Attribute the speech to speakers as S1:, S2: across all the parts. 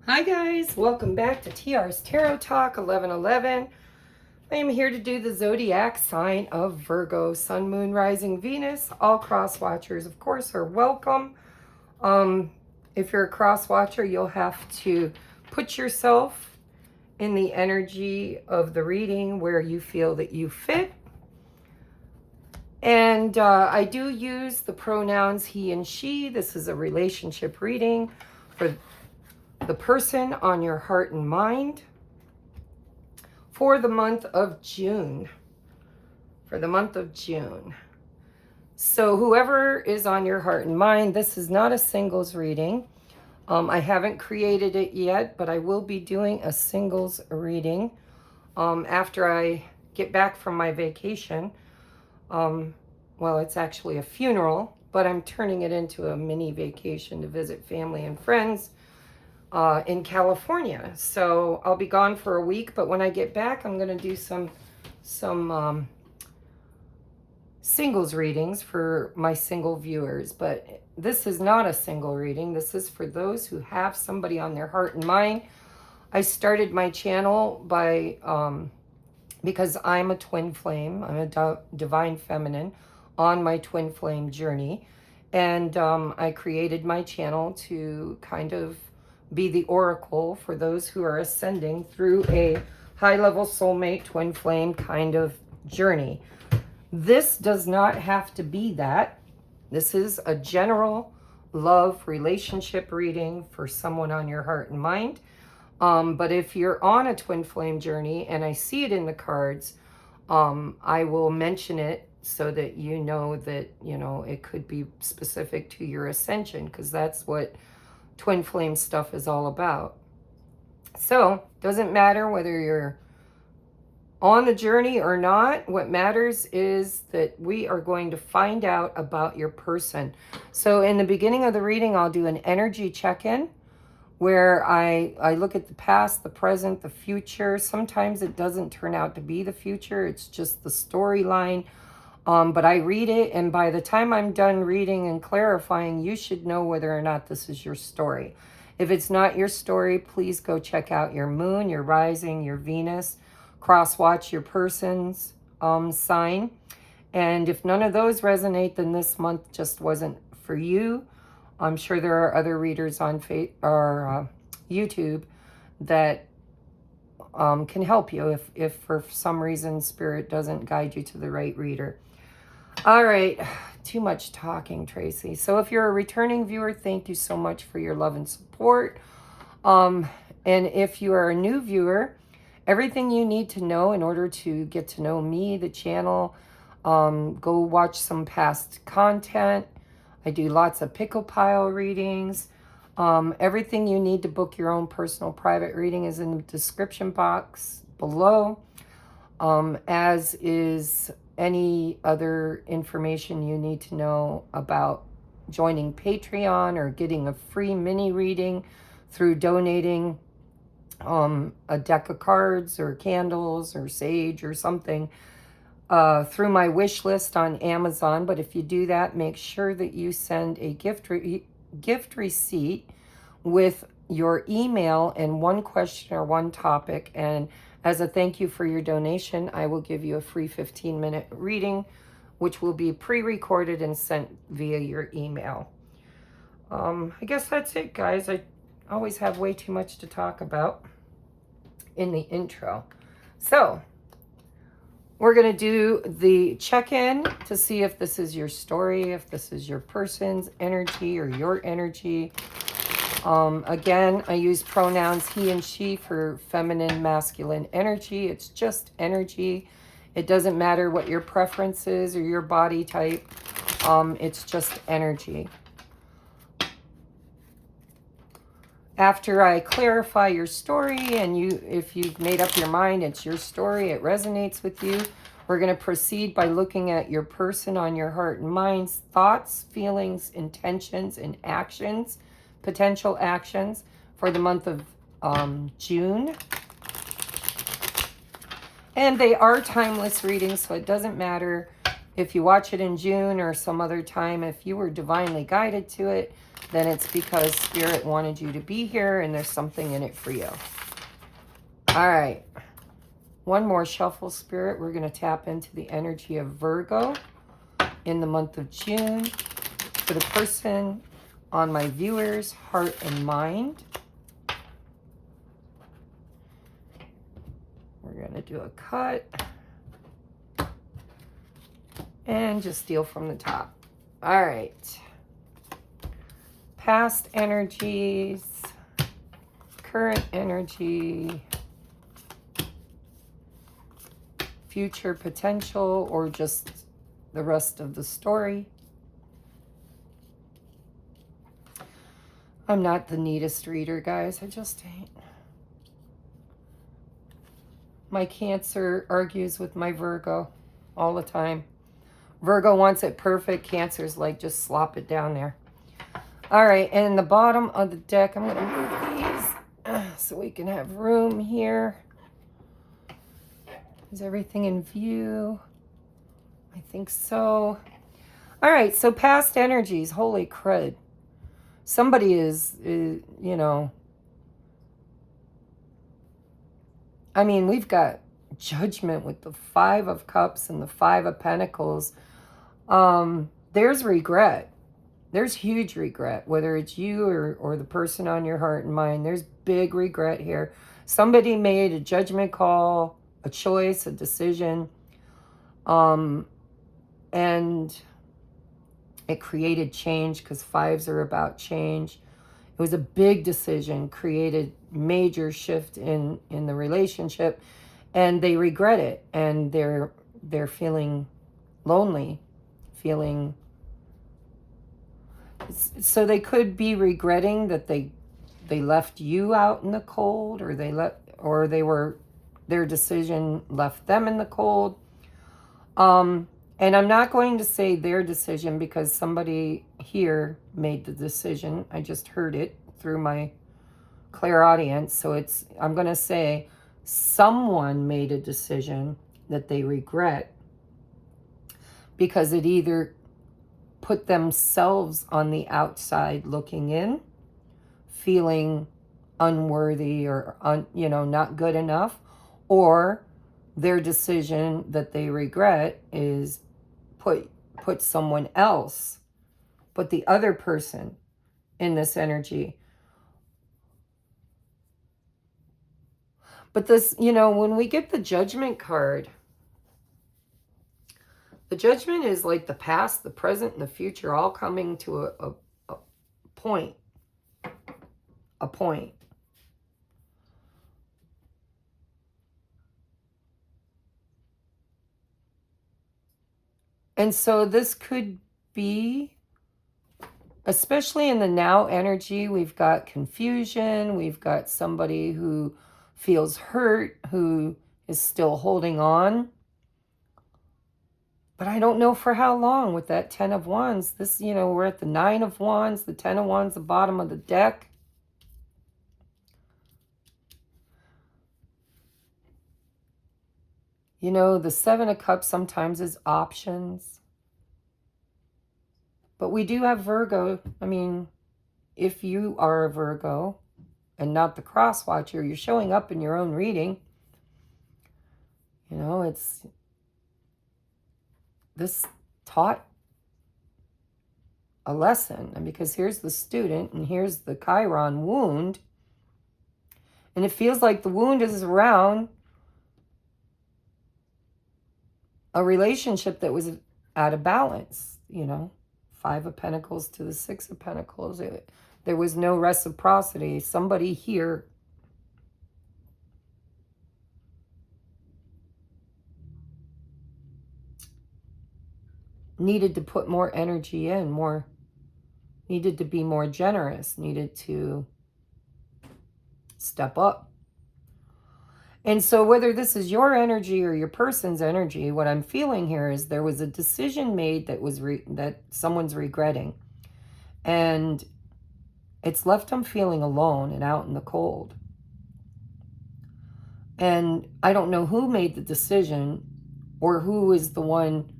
S1: Hi guys, welcome back to TR's Tarot Talk 1111. I am here to do the zodiac sign of Virgo, Sun, Moon, Rising, Venus. All cross watchers, of course, are welcome. If you're a cross watcher, you'll have to put yourself in the energy of the reading where you feel that you fit. And I do use the pronouns he and she. This is a relationship reading for the person on your heart and mind for the month of June. So whoever is on your heart and mind, this is not a singles reading. I haven't created it yet, but I will be doing a singles reading after I get back from my vacation. Well, it's actually a funeral, but I'm turning it into a mini vacation to visit family and friends in California. So I'll be gone for a week, but when I get back, I'm going to do some singles readings for my single viewers. But this is not a single reading. This is for those who have somebody on their heart and mind. I started my channel by because I'm a twin flame. I'm a divine feminine on my twin flame journey. And I created my channel to kind of be the oracle for those who are ascending through a high-level soulmate twin flame kind of journey. This does not have to be that. This is a general love relationship reading for someone on your heart and mind. But if you're on a twin flame journey and I see it in the cards, I will mention it so that you know that, it could be specific to your ascension, because that's what twin flame stuff is all about. So, doesn't matter whether you're on the journey or not. What matters is that we are going to find out about your person. So in the beginning of the reading, I'll do an energy check-in where I look at the past, the present, the future. Sometimes it doesn't turn out to be the future. It's just the storyline. But I read it, and by the time I'm done reading and clarifying, you should know whether or not this is your story. If it's not your story, please go check out your moon, your rising, your Venus, cross-watch your person's sign. And if none of those resonate, then this month just wasn't for you. I'm sure there are other readers on YouTube that can help you if for some reason Spirit doesn't guide you to the right reader. All right, too much talking, Tracy. So if you're a returning viewer, thank you so much for your love and support. And if you are a new viewer, everything you need to know in order to get to know me, the channel, go watch some past content. I do lots of pickle pile readings. Everything you need to book your own personal private reading is in the description box below, as is any other information you need to know about joining Patreon or getting a free mini reading through donating a deck of cards or candles or sage or something through my wish list on Amazon. But if you do that, make sure that you send a gift receipt with your email and one question or one topic, and as a thank you for your donation, I will give you a free 15-minute reading, which will be pre-recorded and sent via your email. I guess that's it, guys. I always have way too much to talk about in the intro. So we're going to do the check-in to see if this is your story, if this is your person's energy or your energy. Again, I use pronouns he and she for feminine, masculine energy. It's just energy. It doesn't matter what your preference is or your body type. It's just energy. After I clarify your story, and if you've made up your mind, it's your story, it resonates with you, we're going to proceed by looking at your person on your heart and mind's thoughts, feelings, intentions, and actions, potential actions for the month of June. And they are timeless readings, so it doesn't matter if you watch it in June or some other time. If you were divinely guided to it, then it's because Spirit wanted you to be here and there's something in it for you. All right. One more shuffle, Spirit. We're going to tap into the energy of Virgo in the month of June for the person on my viewers' heart and mind. We're going to do a cut and just deal from the top. All right. Past energies, current energy, future potential, or just the rest of the story. I'm not the neatest reader, guys. I just ain't. My Cancer argues with my Virgo all the time. Virgo wants it perfect. Cancer's like, just slop it down there. All right, and the bottom of the deck, I'm going to move these so we can have room here. Is everything in view? I think so. All right, so past energies. Holy crud. Somebody is, you know, I mean, we've got Judgment with the 5 of Cups and the 5 of Pentacles. There's regret. There's huge regret, whether it's you or the person on your heart and mind. There's big regret here. Somebody made a judgment call, a choice, a decision, and it created change, because 5s are about change. It was a big decision, created major shift in the relationship, and they regret it, and they're feeling lonely, feeling. So they could be regretting that they left you out in the cold, or their decision left them in the cold. And I'm not going to say their decision, because somebody here made the decision. I just heard it through my clairaudience. So I'm going to say someone made a decision that they regret, because it either put themselves on the outside looking in, feeling unworthy or not good enough, or their decision that they regret is put someone else, put the other person in this energy. But this, when we get the Judgment card, the Judgment is like the past, the present, and the future all coming to a point. A point. And so this could be, especially in the now energy, we've got confusion, we've got somebody who feels hurt, who is still holding on. But I don't know for how long with that 10 of Wands. This, we're at the 9 of Wands, the 10 of Wands, the bottom of the deck. The 7 of Cups sometimes is options. But we do have Virgo. I mean, if you are a Virgo and not the cross watcher, you're showing up in your own reading. This taught a lesson. And because here's the student and here's the Chiron wound. And it feels like the wound is around a relationship that was out of balance, 5 of Pentacles to the 6 of Pentacles. There was no reciprocity. Somebody here needed to put more energy in, needed to be more generous, needed to step up. And so whether this is your energy or your person's energy, what I'm feeling here is there was a decision made that someone's regretting. And it's left them feeling alone and out in the cold. And I don't know who made the decision or who is the one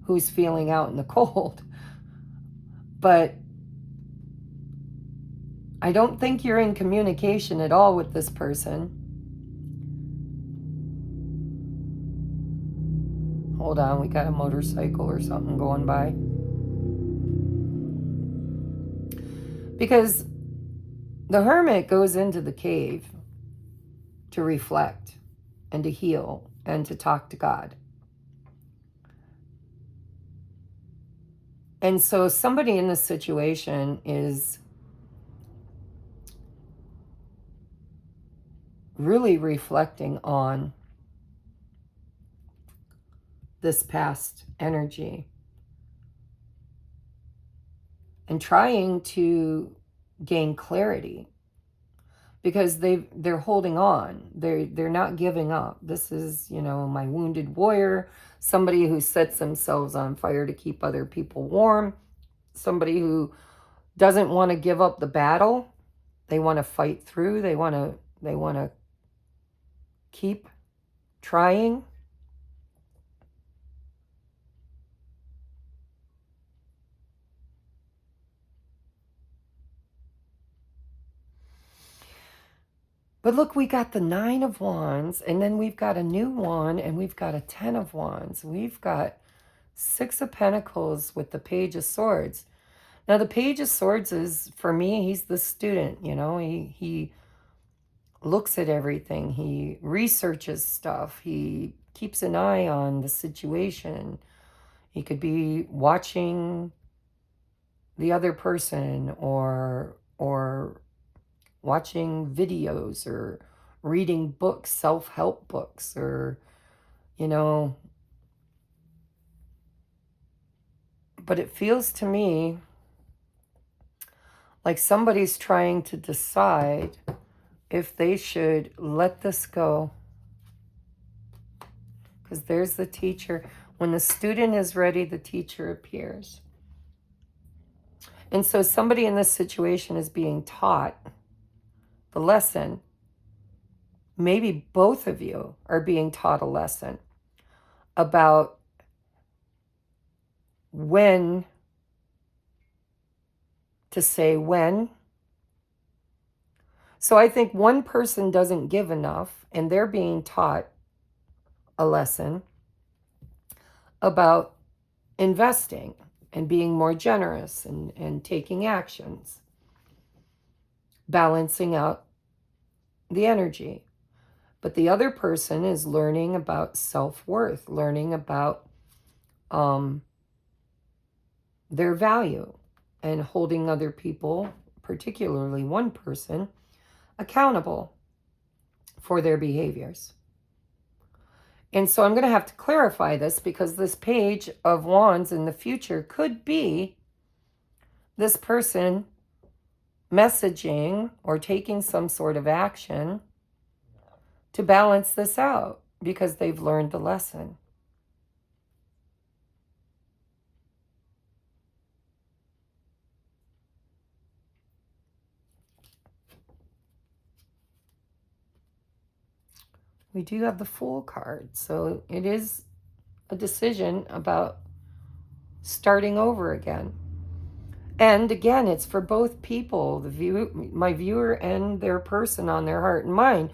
S1: who's feeling out in the cold. But I don't think you're in communication at all with this person. Hold on, we got a motorcycle or something going by. Because the hermit goes into the cave to reflect and to heal and to talk to God. And so somebody in this situation is really reflecting on this past energy and trying to gain clarity, because they're holding on. They're not giving up. This is, you know, my wounded warrior, somebody who sets themselves on fire to keep other people warm, somebody who doesn't want to give up the battle. They want to fight through. They want to keep trying. But look, we got the 9 of Wands, and then we've got a new one, and we've got a 10 of Wands. We've got 6 of Pentacles with the Page of Swords. Now, the Page of Swords is, for me, he's the student, you know. He looks at everything. He researches stuff. He keeps an eye on the situation. He could be watching the other person or watching videos or reading books, self-help books, or, you know. But it feels to me like somebody's trying to decide if they should let this go. Because there's the teacher. When the student is ready, the teacher appears. And so somebody in this situation is being taught the lesson. Maybe both of you are being taught a lesson about when to say when. So I think one person doesn't give enough, and they're being taught a lesson about investing and being more generous and taking actions, balancing out the energy. But the other person is learning about self-worth, learning about their value, and holding other people, particularly one person, accountable for their behaviors. And so I'm going to have to clarify this, because this Page of Wands in the future could be this person messaging or taking some sort of action to balance this out because they've learned the lesson. We do have the Fool card, so it is a decision about starting over again. And again, it's for both people, my viewer and their person on their heart and mind.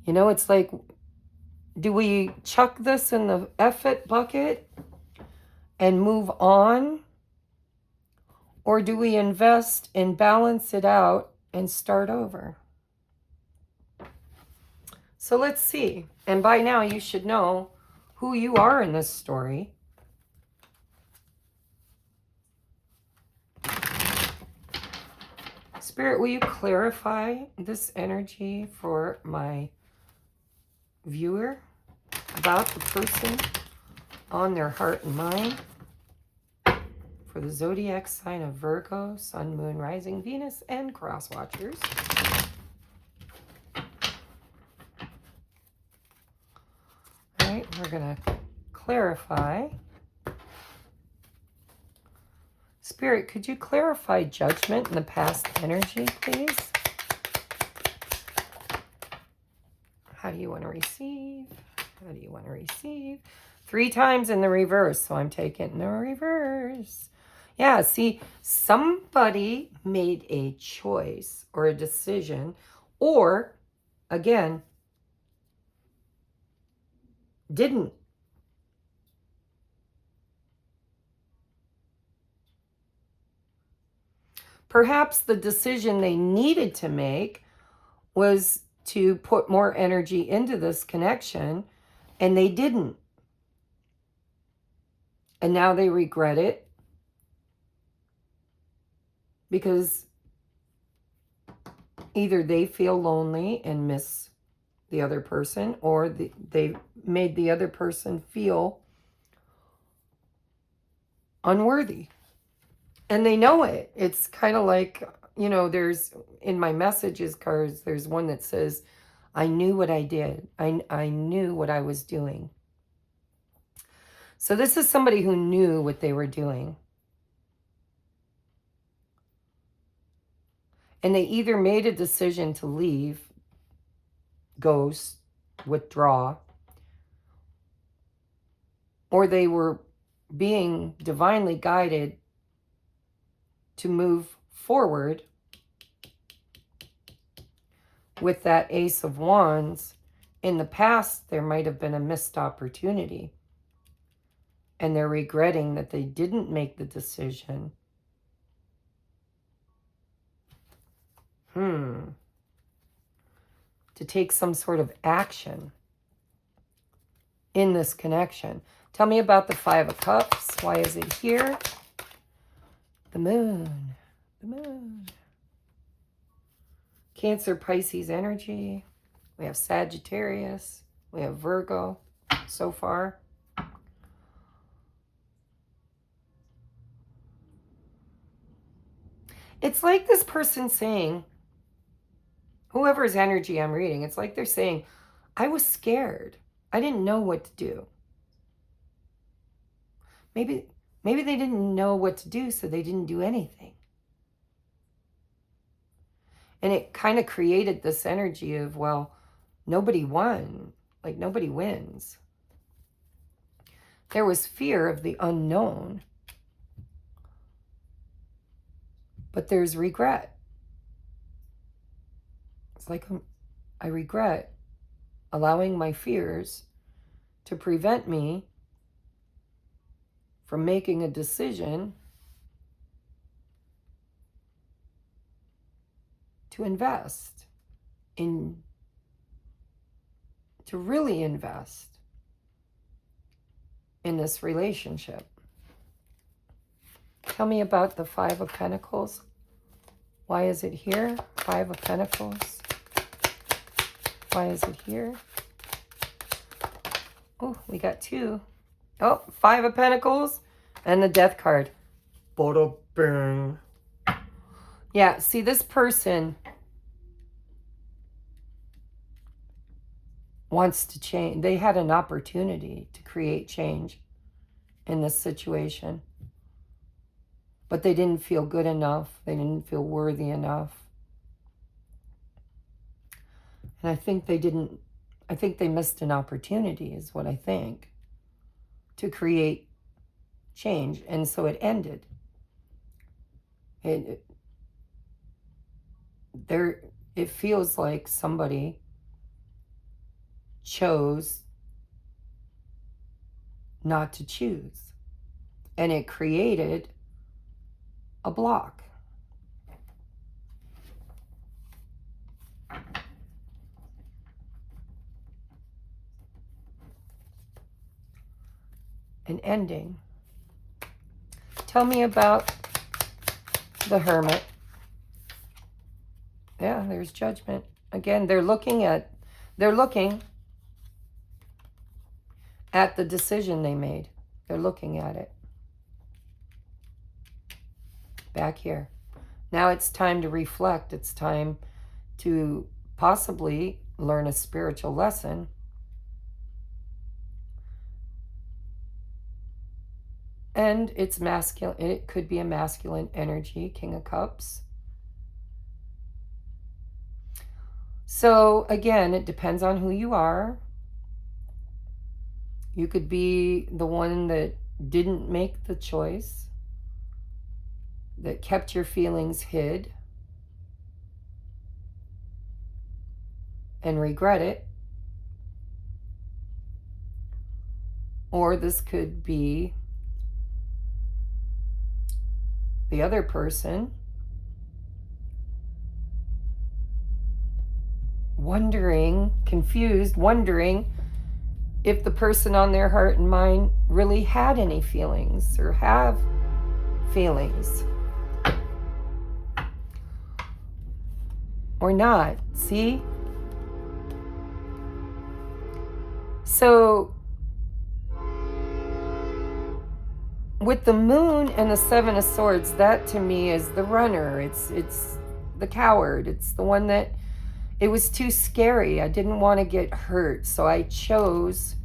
S1: You know, it's like, do we chuck this in the F it bucket and move on? Or do we invest and balance it out and start over? So let's see. And by now you should know who you are in this story. Spirit, will you clarify this energy for my viewer about the person on their heart and mind for the zodiac sign of Virgo, Sun, Moon, Rising, Venus, and Cross Watchers? All right, we're going to clarify. Spirit, could you clarify judgment in the past energy, please? How do you want to receive? How do you want to receive? 3 times in the reverse, so I'm taking the reverse. Yeah, see, somebody made a choice or a decision, or again, didn't. Perhaps the decision they needed to make was to put more energy into this connection, and they didn't. And now they regret it because either they feel lonely and miss the other person, or they made the other person feel unworthy. And they know it. It's kind of like, you know, there's in my messages cards, there's one that says, I knew what I did. I knew what I was doing. So this is somebody who knew what they were doing. And they either made a decision to leave, ghost, withdraw, or they were being divinely guided to move forward with that Ace of Wands. In the past, there might have been a missed opportunity, and they're regretting that they didn't make the decision. To take some sort of action in this connection. Tell me about the Five of Cups. Why is it here? The Moon. The Moon. Cancer, Pisces energy. We have Sagittarius. We have Virgo so far. It's like this person saying, whoever's energy I'm reading, it's like they're saying, I was scared. I didn't know what to do. Maybe they didn't know what to do, so they didn't do anything. And it kind of created this energy of, well, nobody won. Like, nobody wins. There was fear of the unknown. But there's regret. It's like, I regret allowing my fears to prevent me from making a decision to invest in, to really invest in this relationship. Tell me about the Five of Pentacles. Why is it here? Five of Pentacles. Why is it here? Oh, we got two. Oh, Five of Pentacles and the Death card. Bada bing. Yeah, see, this person wants to change. They had an opportunity to create change in this situation, but they didn't feel good enough. They didn't feel worthy enough. And I think they missed an opportunity, is what I think, to create change. And so it ended. It feels like somebody chose not to choose. And it created a block. An ending. Tell me about the Hermit. Yeah, there's Judgment. Again, they're looking at the decision they made. They're looking at it. Back here. Now it's time to reflect. It's time to possibly learn a spiritual lesson. And it's masculine. It could be a masculine energy, King of Cups. So again, it depends on who you are. You could be the one that didn't make the choice. that kept your feelings hid and regret it. Or this could be the other person wondering, confused, wondering if the person on their heart and mind really had any feelings or have feelings or not. See? So with the moon and the Seven of Swords, that to me is the runner. It's the coward. It's the one that it was too scary. I didn't want to get hurt, so I chose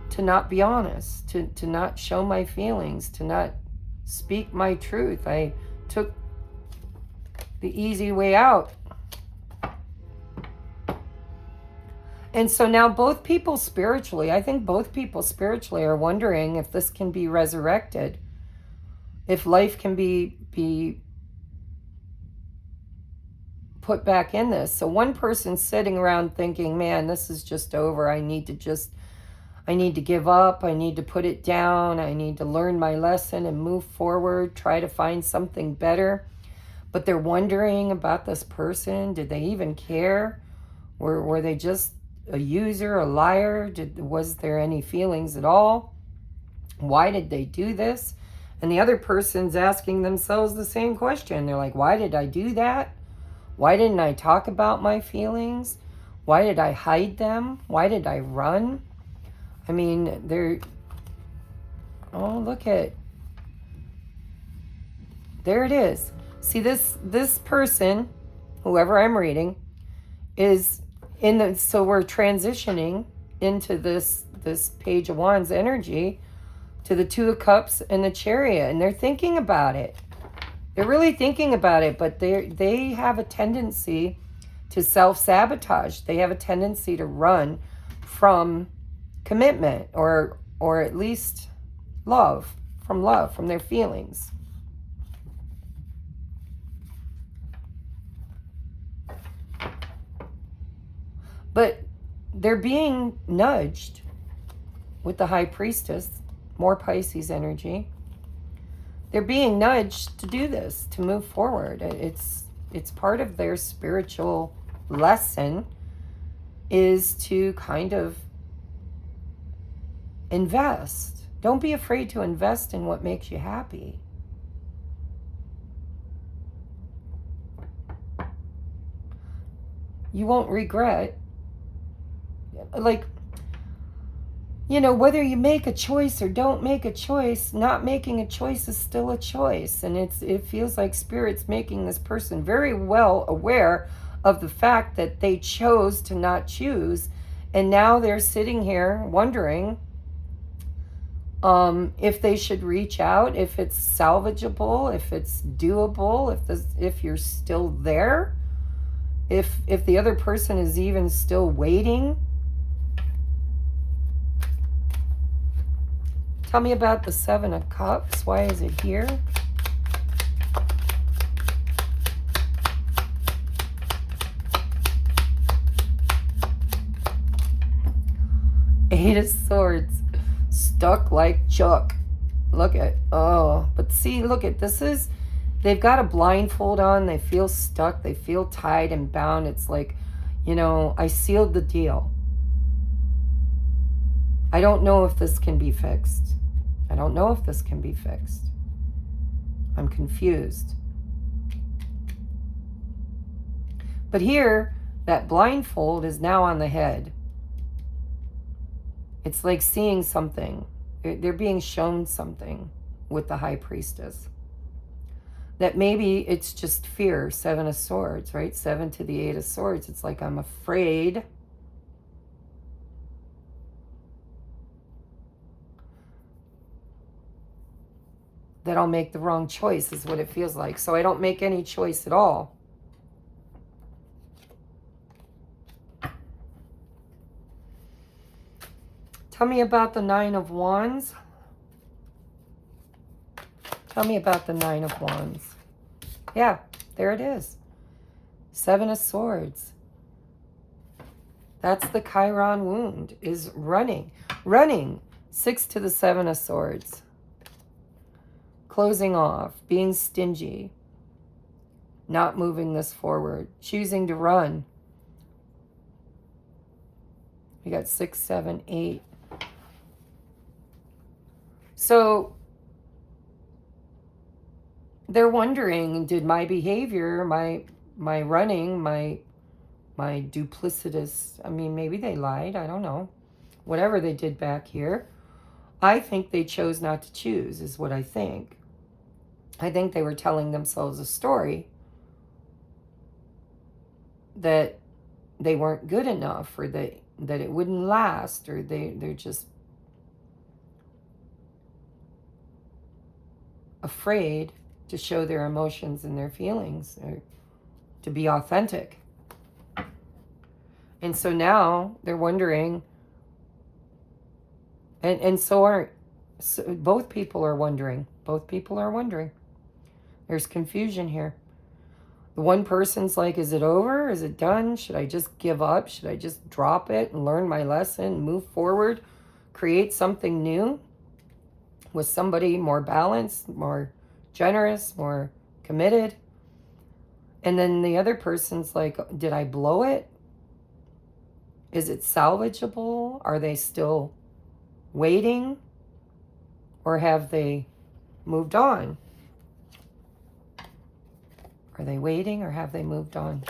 S1: to not be honest, to not show my feelings, to not speak my truth. I took the easy way out. And so now both people spiritually, I think both people spiritually are wondering if this can be resurrected, if life can be put back in this. So one person's sitting around thinking, man, this is just over. I need to give up. I need to put it down. I need to learn my lesson and move forward, try to find something better. But they're wondering about this person. Did they even care? Were they just a user, a liar? Was there any feelings at all? Why did they do this? And the other person's asking themselves the same question. They're like, why did I do that? Why didn't I talk about my feelings? Why did I hide them? Why did I run? I mean, oh, look at, there it is. See, this person, whoever I'm reading, is so we're transitioning into this Page of Wands energy to the Two of Cups and the Chariot, and they're thinking about it. They're really thinking about it, but they have a tendency to self-sabotage. They have a tendency to run from commitment or at least love, from their feelings. But they're being nudged with the High Priestess, more Pisces energy. They're being nudged to do this, to move forward. It's part of their spiritual lesson is to kind of invest. Don't be afraid to invest in what makes you happy. You won't regret. Like, you know, whether you make a choice or don't make a choice, not making a choice is still a choice. And it feels like Spirit's making this person very well aware of the fact that they chose to not choose. And now they're sitting here wondering if they should reach out, if it's salvageable, if it's doable, if you're still there, if the other person is even still waiting. Tell me about the Seven of Cups. Why is it here? Eight of Swords. Stuck like Chuck. Look at, oh, but see, look at, they've got a blindfold on. They feel stuck. They feel tied and bound. It's like, you know, I sealed the deal. I don't know if this can be fixed. I don't know if this can be fixed. I'm confused. But here, that blindfold is now on the head. It's like seeing something. They're being shown something with the High Priestess. That maybe it's just fear, Seven of Swords, right? 7 to the 8 of Swords. It's like I'm afraid that I'll make the wrong choice is what it feels like. So I don't make any choice at all. Tell me about the Nine of Wands. Tell me about the Nine of Wands. Yeah, there it is. Seven of Swords. That's the Chiron wound, is running. Running. 6 to the Seven of Swords. Closing off. Being stingy. Not moving this forward. Choosing to run. We got 6, 7, 8. So they're wondering, did my behavior, my running, my duplicitous, I mean, maybe they lied, I don't know. Whatever they did back here, I think they chose not to choose, is what I think. I think they were telling themselves a story that they weren't good enough, or that it wouldn't last, or they're just afraid to show their emotions and their feelings, or to be authentic. And so now they're wondering, and so both people are wondering. Both people are wondering. There's confusion here. The one person's like, is it over? Is it done? Should I just give up? Should I just drop it and learn my lesson, move forward, create something new with somebody more balanced, more generous, more committed? And then the other person's like, did I blow it? Is it salvageable? Are they still waiting? Or have they moved on? Are they waiting, or have they moved on?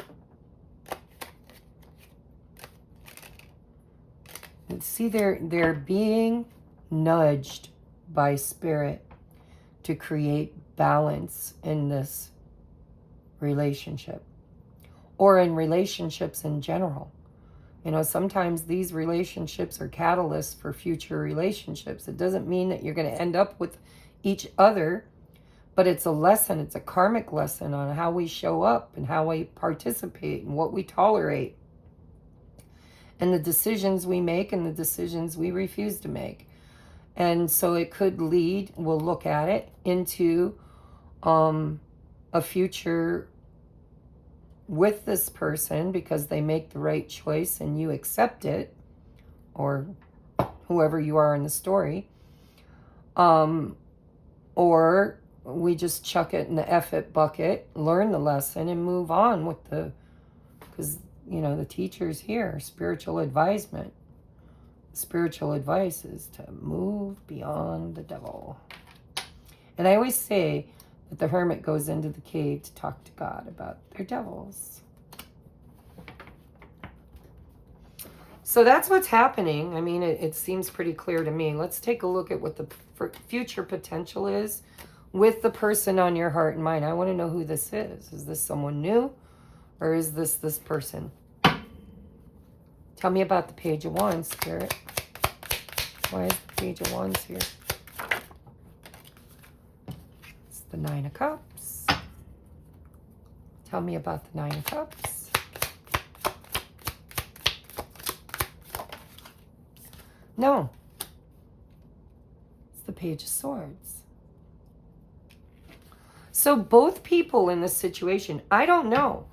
S1: And see, they're being nudged by spirit to create balance in this relationship, or in relationships in general. You know, sometimes these relationships are catalysts for future relationships. It doesn't mean that you're going to end up with each other, but it's a lesson. It's a karmic lesson on how we show up and how we participate and what we tolerate, and the decisions we make and the decisions we refuse to make. And so it could lead, we'll look at it, into a future with this person because they make the right choice and you accept it, or whoever you are in the story, or we just chuck it in the F it bucket, learn the lesson, and move on with because, you know, the teacher's here, spiritual advisement. Spiritual advice is to move beyond the devil. And I always say that the hermit goes into the cave to talk to God about their devils. So that's what's happening. I mean, it seems pretty clear to me. Let's take a look at what the future potential is with the person on your heart and mind. I want to know who this is. Is this someone new, or is this person? Tell me about the Page of Wands, Spirit. Why is the Page of Wands here? It's the Nine of Cups. Tell me about the Nine of Cups. No. It's the Page of Swords. So both people in this situation, I don't know.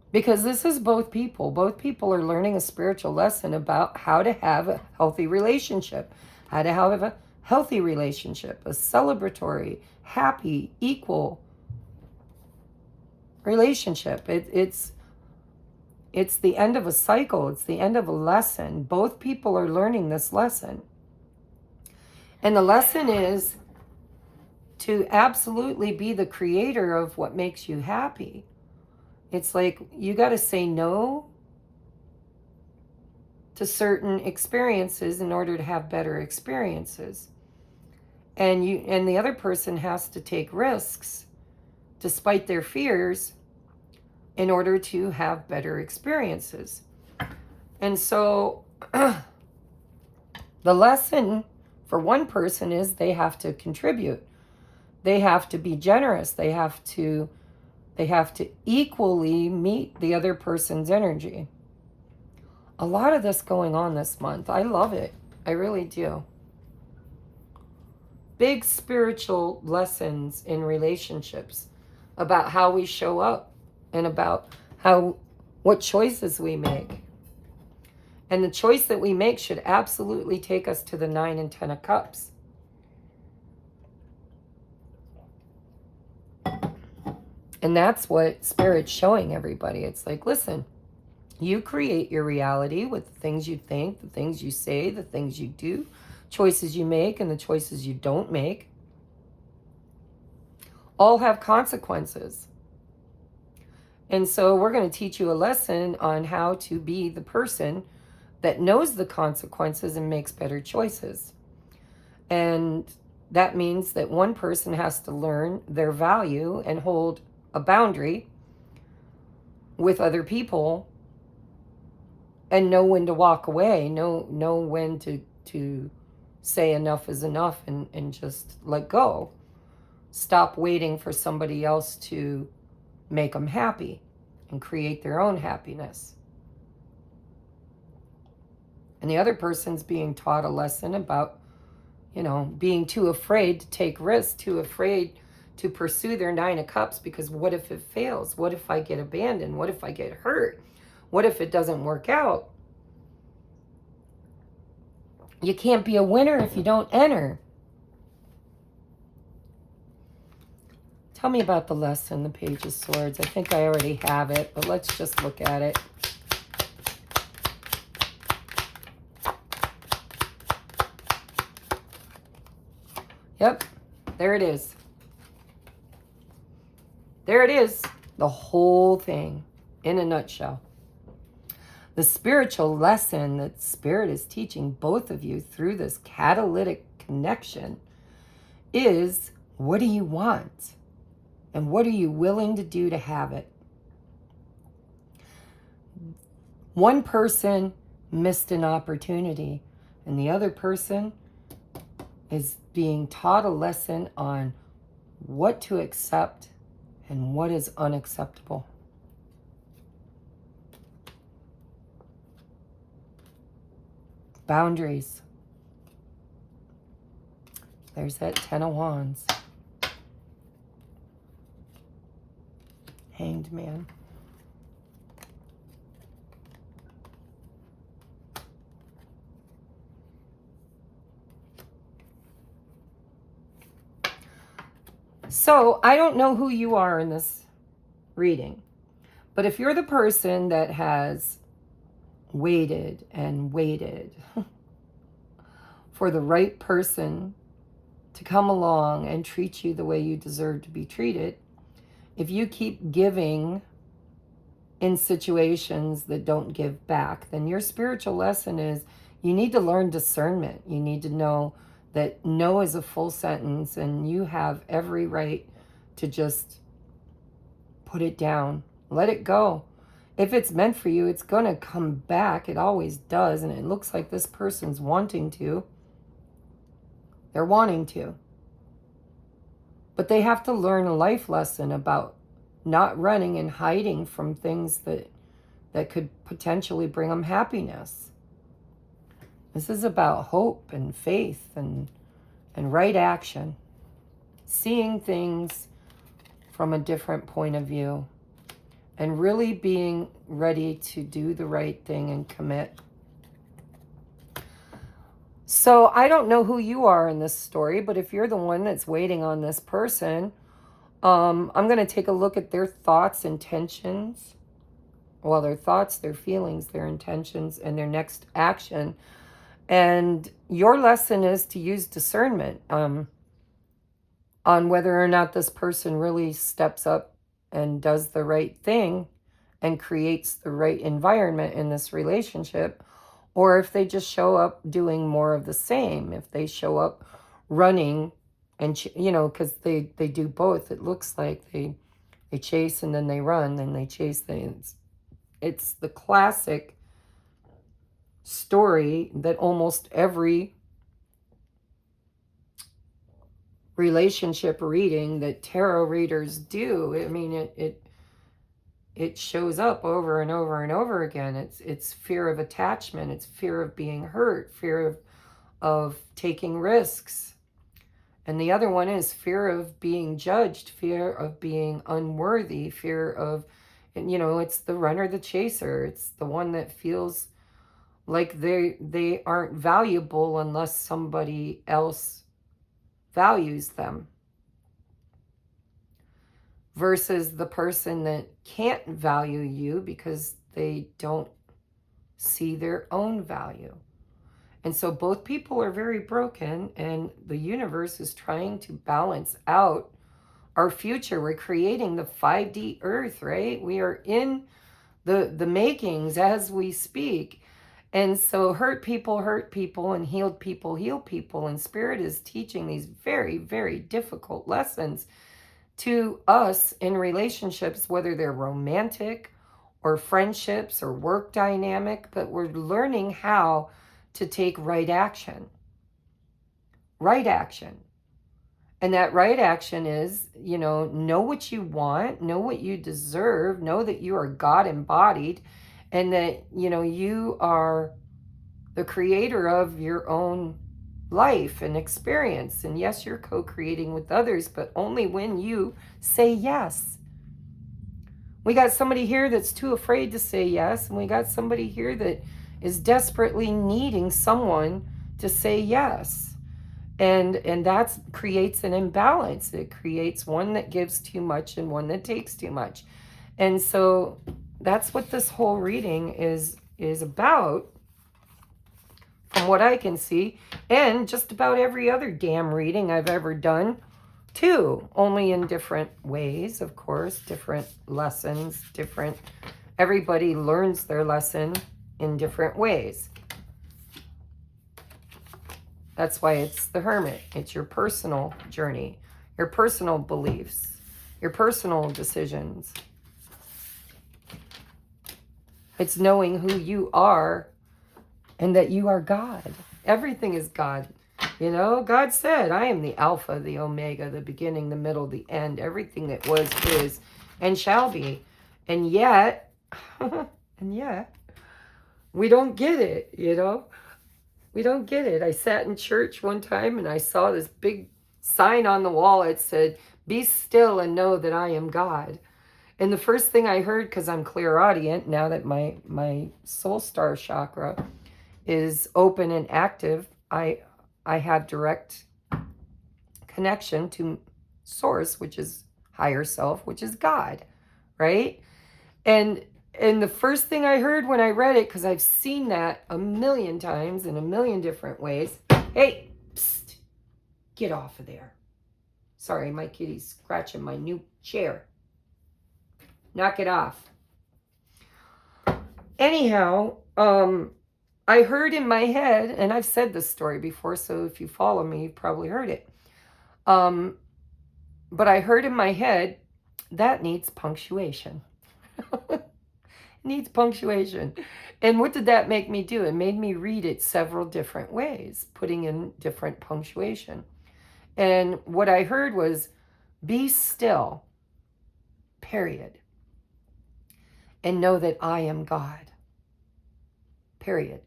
S1: Because this is both people. Both people are learning a spiritual lesson about how to have a healthy relationship. How to have a healthy relationship. A celebratory, happy, equal relationship. It's the end of a cycle. It's the end of a lesson. Both people are learning this lesson. And the lesson is to absolutely be the creator of what makes you happy. It's like you got to say no to certain experiences in order to have better experiences. And the other person has to take risks despite their fears in order to have better experiences. And so the lesson for one person is they have to contribute. They have to be generous. They have to They have to equally meet the other person's energy. A lot of this going on this month. I love it. I really do. Big spiritual lessons in relationships about how we show up and about what choices we make. And the choice that we make should absolutely take us to the 9 and 10 of Cups. And that's what Spirit's showing everybody. It's like, listen, you create your reality with the things you think, the things you say, the things you do, choices you make, and the choices you don't make. All have consequences. And so we're going to teach you a lesson on how to be the person that knows the consequences and makes better choices. And that means that one person has to learn their value and hold a boundary with other people and know when to walk away, know when to say enough is enough and just let go. Stop waiting for somebody else to make them happy and create their own happiness. And the other person's being taught a lesson about, being too afraid to take risks, too afraid to pursue their 9 of Cups, because what if it fails? What if I get abandoned? What if I get hurt? What if it doesn't work out? You can't be a winner if you don't enter. Tell me about the lesson, the Page of Swords. I think I already have it, but let's just look at it. Yep, there it is. There it is. The whole thing in a nutshell. The spiritual lesson that Spirit is teaching both of you through this catalytic connection is, what do you want? And what are you willing to do to have it? One person missed an opportunity, and the other person is being taught a lesson on what to accept and what is unacceptable. Boundaries. There's that 10 of Wands. Hanged Man. So I don't know who you are in this reading, but if you're the person that has waited and waited for the right person to come along and treat you the way you deserve to be treated, if you keep giving in situations that don't give back, then your spiritual lesson is you need to learn discernment. You need to know that no is a full sentence and you have every right to just put it down. Let it go. If it's meant for you, it's going to come back. It always does. And it looks like this person's wanting to. They're wanting to. But they have to learn a life lesson about not running and hiding from things that could potentially bring them happiness. This is about hope and faith and right action. Seeing things from a different point of view. And really being ready to do the right thing and commit. So I don't know who you are in this story, but if you're the one that's waiting on this person, I'm going to take a look at their thoughts, intentions. Well, their thoughts, their feelings, their intentions, and their next action. And your lesson is to use discernment on whether or not this person really steps up and does the right thing and creates the right environment in this relationship, or if they just show up doing more of the same, if they show up running and, because they do both. It looks like they chase and then they run, then they chase things. It's the classic story that almost every relationship reading that tarot readers do. I mean, it shows up over and over and over again. It's fear of attachment. It's fear of being hurt, fear of taking risks. And the other one is fear of being judged, fear of being unworthy, fear of, and it's the runner, the chaser. It's the one that feels like they aren't valuable unless somebody else values them. Versus the person that can't value you because they don't see their own value. And so both people are very broken, and the universe is trying to balance out our future. We're creating the 5D earth, right? We are in the makings as we speak. And so hurt people, and healed people, heal people. And Spirit is teaching these very, very difficult lessons to us in relationships, whether they're romantic or friendships or work dynamic, but we're learning how to take right action. Right action. And that right action is, know what you want, know what you deserve, know that you are God embodied, and that, you are the creator of your own life and experience. And yes, you're co-creating with others, but only when you say yes. We got somebody here that's too afraid to say yes, and we got somebody here that is desperately needing someone to say yes. And that creates an imbalance. It creates one that gives too much and one that takes too much. And so that's what this whole reading is about, from what I can see, and just about every other damn reading I've ever done too, only in different ways, of course, different lessons, everybody learns their lesson in different ways. That's why it's the Hermit. It's your personal journey, your personal beliefs, your personal decisions. It's knowing who you are and that you are God. Everything is God. God said, I am the Alpha, the Omega, the beginning, the middle, the end. Everything that was, is, and shall be. And yet, we don't get it, We don't get it. I sat in church one time and I saw this big sign on the wall. It said, be still and know that I am God. And the first thing I heard, because I'm clairaudient, now that my soul star chakra is open and active, I have direct connection to source, which is higher self, which is God, right? And the first thing I heard when I read it, because I've seen that a million times in a million different ways, hey, psst, get off of there. Sorry, my kitty's scratching my new chair. Knock it off. Anyhow, I heard in my head, and I've said this story before, so if you follow me, you've probably heard it. But I heard in my head, that needs punctuation. Needs punctuation. And what did that make me do? It made me read it several different ways, putting in different punctuation. And what I heard was, be still, period. And know that I am God. Period.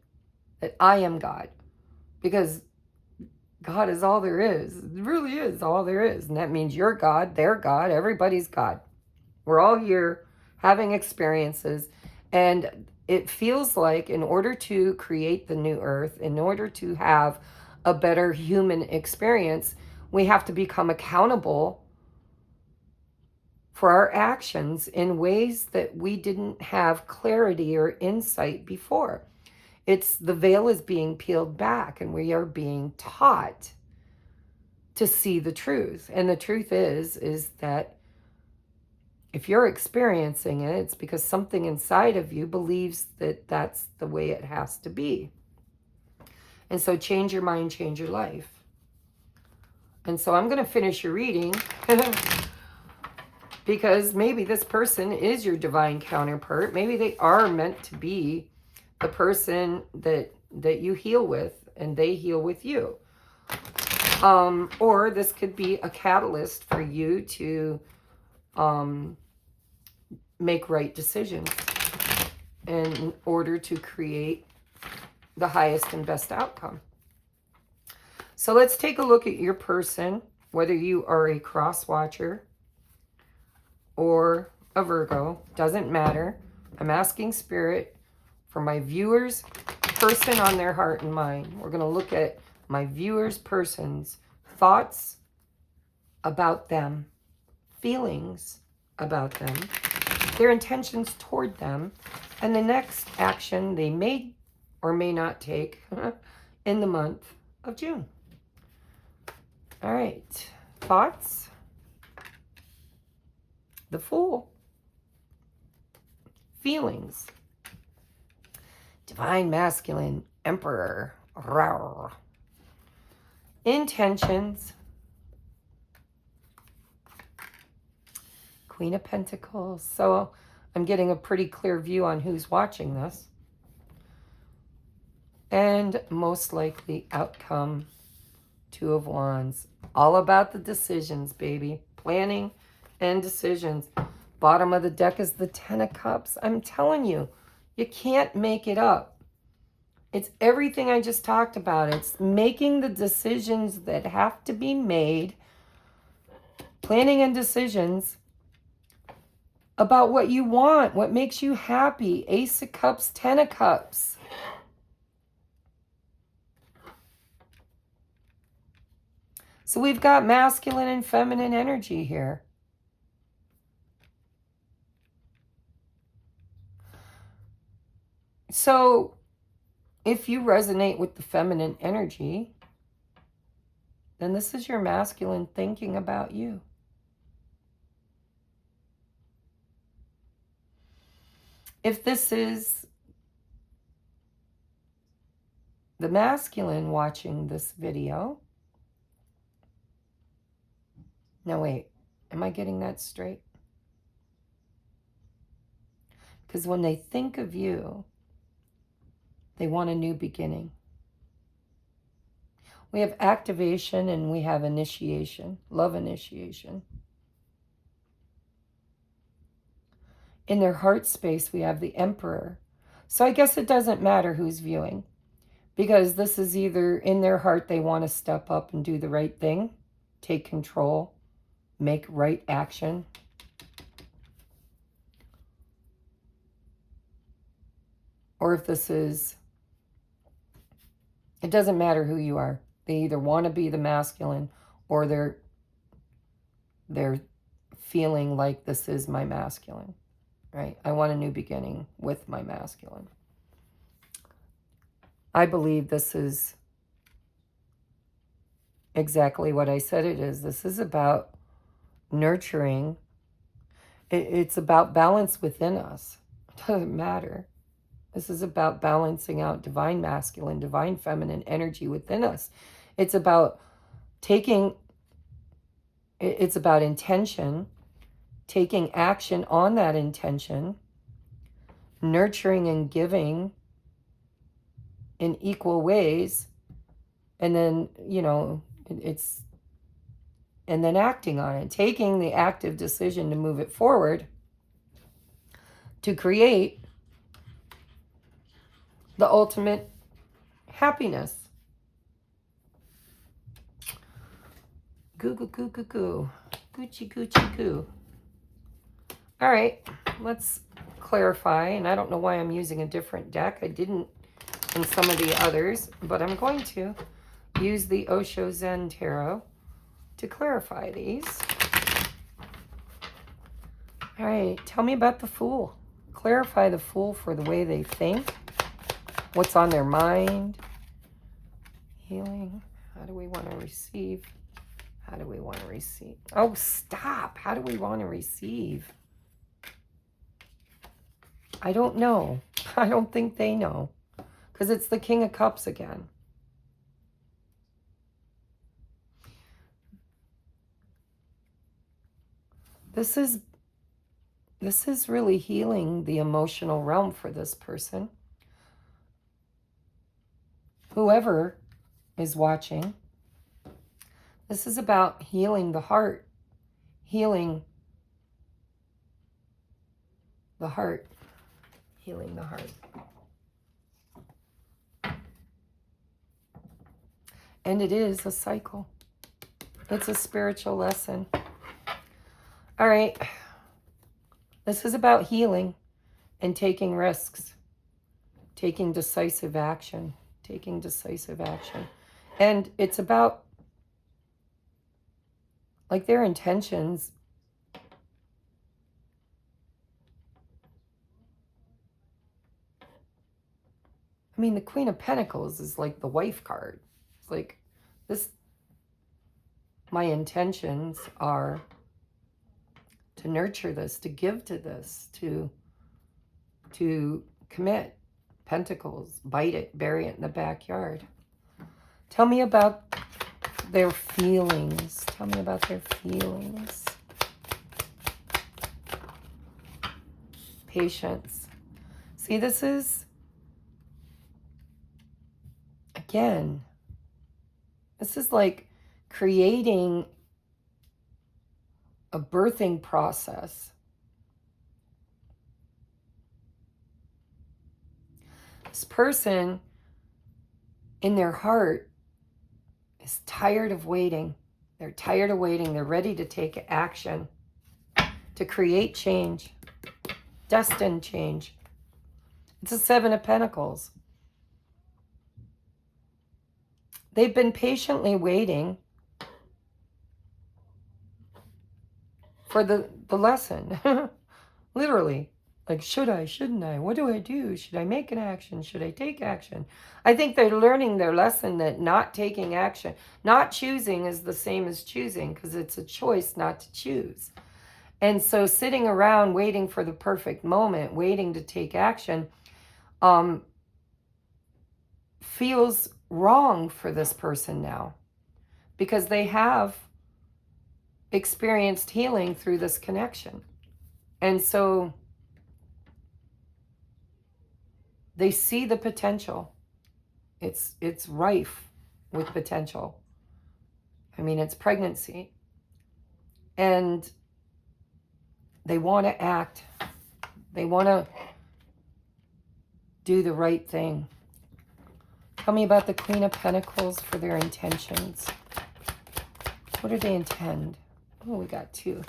S1: That I am God. Because God is all there is. It really is all there is. And that means you're God, they're God, everybody's God. We're all here having experiences. And it feels like in order to create the new earth, in order to have a better human experience, we have to become accountable for our actions in ways that we didn't have clarity or insight before. It's the veil is being peeled back and we are being taught to see the truth. And the truth is that if you're experiencing it, it's because something inside of you believes that that's the way it has to be. And so change your mind, change your life. And so I'm going to finish your reading because maybe this person is your divine counterpart. Maybe they are meant to be the person that you heal with and they heal with you. Or this could be a catalyst for you to make right decisions in order to create the highest and best outcome. So let's take a look at your person, whether you are a cross watcher or a Virgo, doesn't matter. I'm asking Spirit for my viewers' person on their heart and mind. We're going to look at my viewers' person's thoughts about them, feelings about them, their intentions toward them, and the next action they may or may not take in the month of June. All right, thoughts? The Fool. Feelings. Divine Masculine Emperor. Rawr. Intentions. Queen of Pentacles. So I'm getting a pretty clear view on who's watching this. And most likely outcome, Two of Wands. All about the decisions, baby. Planning and decisions. Bottom of the deck is the Ten of Cups. I'm telling you, you can't make it up. It's everything I just talked about. It's making the decisions that have to be made. Planning and decisions about what you want, what makes you happy. Ace of Cups, Ten of Cups. So we've got masculine and feminine energy here. So if you resonate with the feminine energy, then this is your masculine thinking about you. If this is the masculine watching this video, no, wait, am I getting that straight? Because when they think of you, they want a new beginning. We have activation and we have initiation, love initiation. In their heart space, we have the Emperor. So I guess it doesn't matter who's viewing, because this is either in their heart they want to step up and do the right thing, take control, make right action. Or if this is, it doesn't matter who you are. They either want to be the masculine or they're feeling like this is my masculine, right? I want a new beginning with my masculine. I believe this is exactly what I said it is. This is about nurturing. It's about balance within us. It doesn't matter. This is about balancing out divine masculine, divine feminine energy within us. It's about it's about intention, taking action on that intention, nurturing and giving in equal ways, and then, and then acting on it, taking the active decision to move it forward, to create the ultimate happiness. Goo, goo, goo, goo, goo. Gucci, Gucci, goo. All right, let's clarify. And I don't know why I'm using a different deck. I didn't in some of the others, but I'm going to use the Osho Zen Tarot to clarify these. All right, tell me about the Fool. Clarify the Fool for the way they think. What's on their mind? Healing. How do we want to receive? How do we want to receive? Oh, stop. How do we want to receive? I don't know. I don't think they know. Because it's the King of Cups again. This is really healing the emotional realm for this person. Whoever is watching, this is about healing the heart, healing the heart. Healing the heart. And it is a cycle. It's a spiritual lesson. All right. This is about healing and taking risks. Taking decisive action. Taking decisive action. And it's about, like, their intentions. I mean, the Queen of Pentacles is like the wife card. It's like this, my intentions are to nurture this, to give to this, to commit. Pentacles, bite it, bury it in the backyard. Tell me about their feelings. Tell me about their feelings. Patience. See, this is, again, this is like creating a birthing process. This person in their heart is tired of waiting. They're tired of waiting. They're ready to take action, to create change, destined change. It's a Seven of Pentacles. They've been patiently waiting for the lesson. Literally. Like, should I, shouldn't I? What do I do? Should I make an action? Should I take action? I think they're learning their lesson that not taking action, not choosing is the same as choosing, because it's a choice not to choose. And so sitting around waiting for the perfect moment, waiting to take action, feels wrong for this person now, because they have experienced healing through this connection. And so they see the potential. It's rife with potential. I mean, it's pregnancy. And they want to act. They want to do the right thing. Tell me about the Queen of Pentacles for their intentions. What do they intend? Oh, we got two.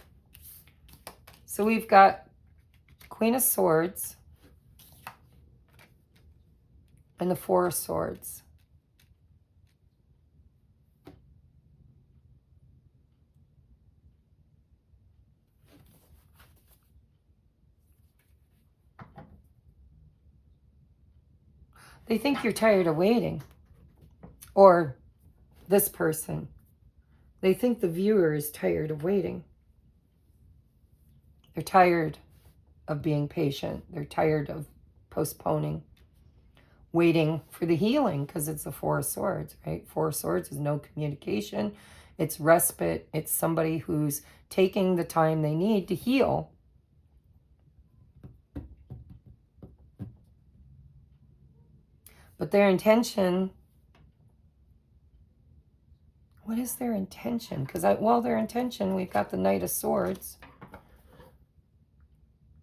S1: So we've got Queen of Swords and the Four of Swords. They think you're tired of waiting. Or this person. They think the viewer is tired of waiting. They're tired of being patient. They're tired of postponing, waiting for the healing, because it's the Four of Swords, right? Four of Swords is no communication. It's respite. It's somebody who's taking the time they need to heal. But their intention, what is their intention? Because, their intention, we've got the Knight of Swords.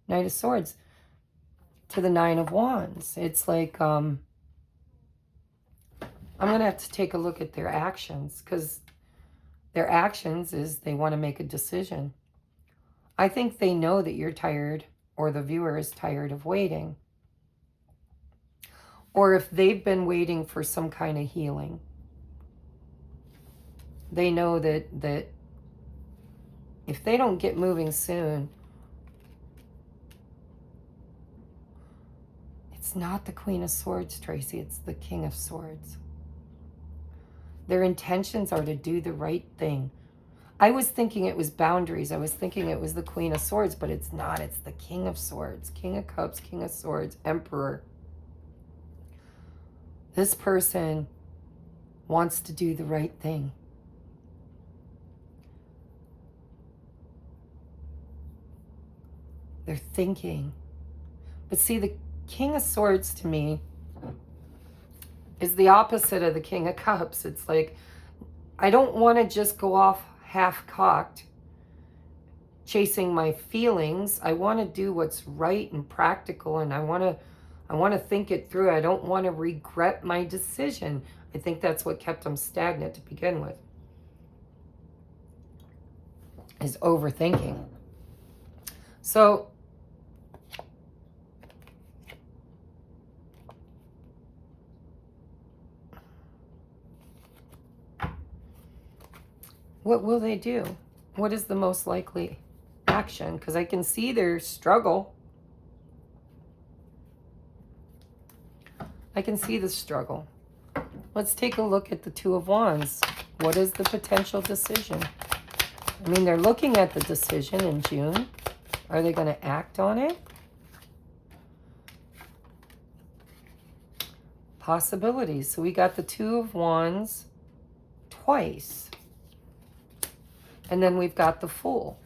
S1: Knight of Swords to the Nine of Wands. It's like, I'm going to have to take a look at their actions, because their actions is they want to make a decision. I think they know that you're tired, or the viewer is tired of waiting. Or if they've been waiting for some kind of healing, they know that if they don't get moving soon, it's not the Queen of Swords, Tracy. It's the King of Swords. Their intentions are to do the right thing. I was thinking it was boundaries. I was thinking it was the Queen of Swords, but it's not. It's the King of Swords. King of Cups, King of Swords, Emperor. This person wants to do the right thing. They're thinking. But see, the King of Swords to me is the opposite of the King of Cups. It's like, I don't want to just go off half-cocked, chasing my feelings. I want to do what's right and practical, and I want to think it through. I don't want to regret my decision. I think that's what kept them stagnant to begin with, is overthinking. So what will they do? What is the most likely action? Because I can see their struggle. I can see the struggle. Let's take a look at the Two of Wands. What is the potential decision? I mean, they're looking at the decision in June. Are they going to act on it? Possibilities. So we got the Two of Wands twice. And then we've got the Fool.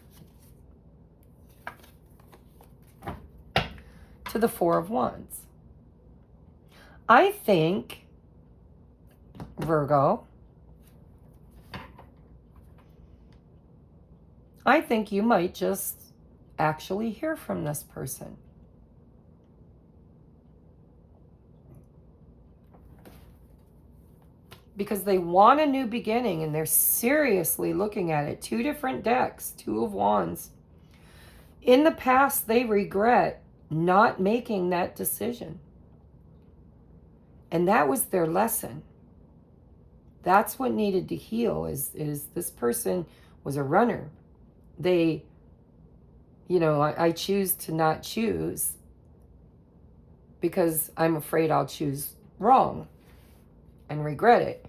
S1: To the Four of Wands. I think, Virgo, I think you might just actually hear from this person. Because they want a new beginning and they're seriously looking at it. Two different decks, Two of Wands. In the past, they regret not making that decision. And that was their lesson. That's what needed to heal, is this person was a runner. They, you know, I choose to not choose because I'm afraid I'll choose wrong and regret it.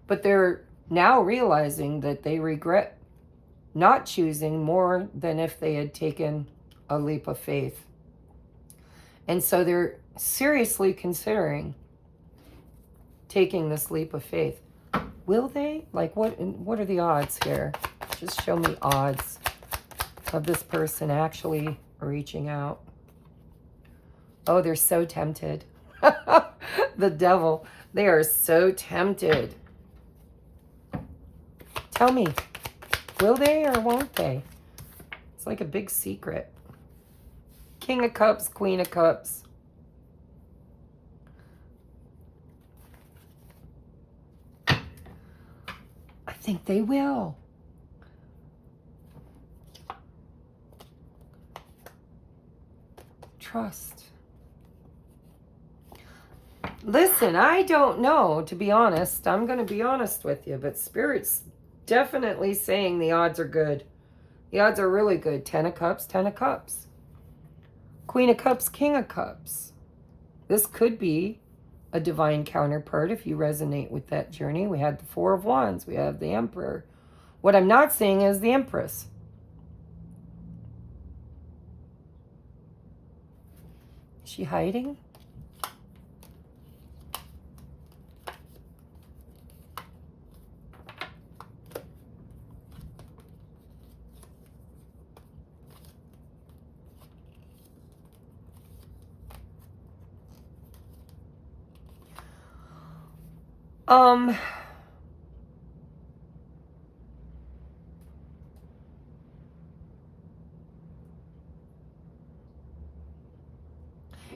S1: But they're now realizing that they regret not choosing more than if they had taken a leap of faith. And so they're seriously considering taking this leap of faith. Will they? Like, what are the odds here? Just show me odds of this person actually reaching out. Oh, they're so tempted. The devil. They are so tempted. Tell me, will they or won't they? It's like a big secret. King of Cups, Queen of Cups. I think they will. Trust. Listen, I don't know, to be honest. I'm going to be honest with you, but Spirit's definitely saying the odds are good. The odds are really good. 10 of Cups, 10 of Cups. Queen of Cups, King of Cups. This could be a divine counterpart if you resonate with that journey. We had the Four of Wands. We have the Emperor. What I'm not seeing is the Empress. Is she hiding?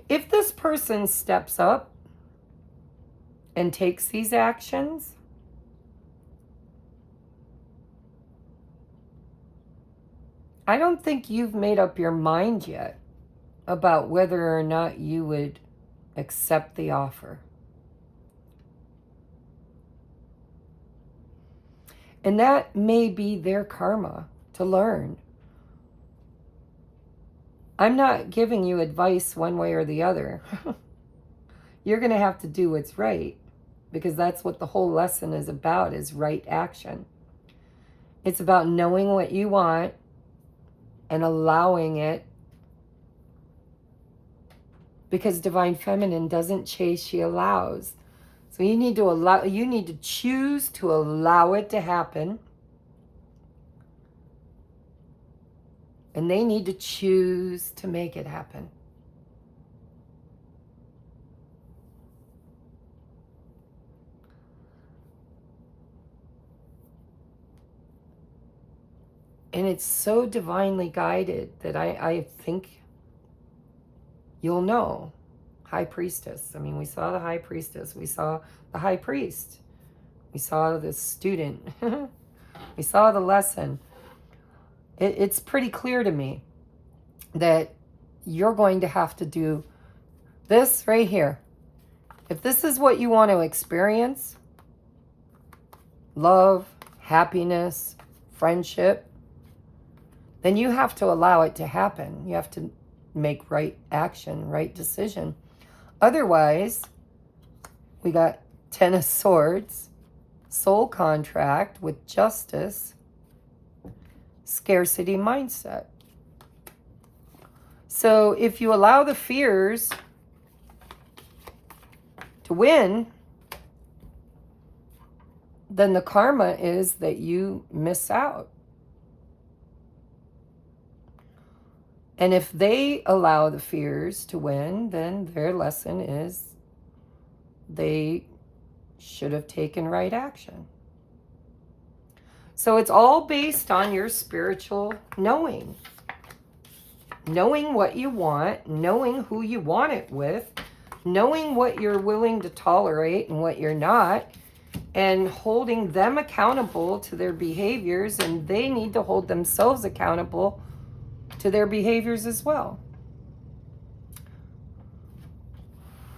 S1: If this person steps up and takes these actions, I don't think you've made up your mind yet about whether or not you would accept the offer. And that may be their karma to learn. I'm not giving you advice one way or the other. You're going to have to do what's right, because that's what the whole lesson is about, is right action. It's about knowing what you want and allowing it, because Divine Feminine doesn't chase, she allows. So you need to choose to allow it to happen. And they need to choose to make it happen. And it's so divinely guided that I think you'll know. High Priestess. I mean, we saw the High Priestess. We saw the High Priest. We saw the student. We saw the lesson. It's pretty clear to me that you're going to have to do this right here. If this is what you want to experience, love, happiness, friendship, then you have to allow it to happen. You have to make right action, right decision. Otherwise, we got Ten of Swords, soul contract with justice, scarcity mindset. So if you allow the fears to win, then the karma is that you miss out. And if they allow the fears to win, then their lesson is they should have taken right action. So it's all based on your spiritual knowing. Knowing what you want, knowing who you want it with, knowing what you're willing to tolerate and what you're not, and holding them accountable to their behaviors, and they need to hold themselves accountable to their behaviors as well.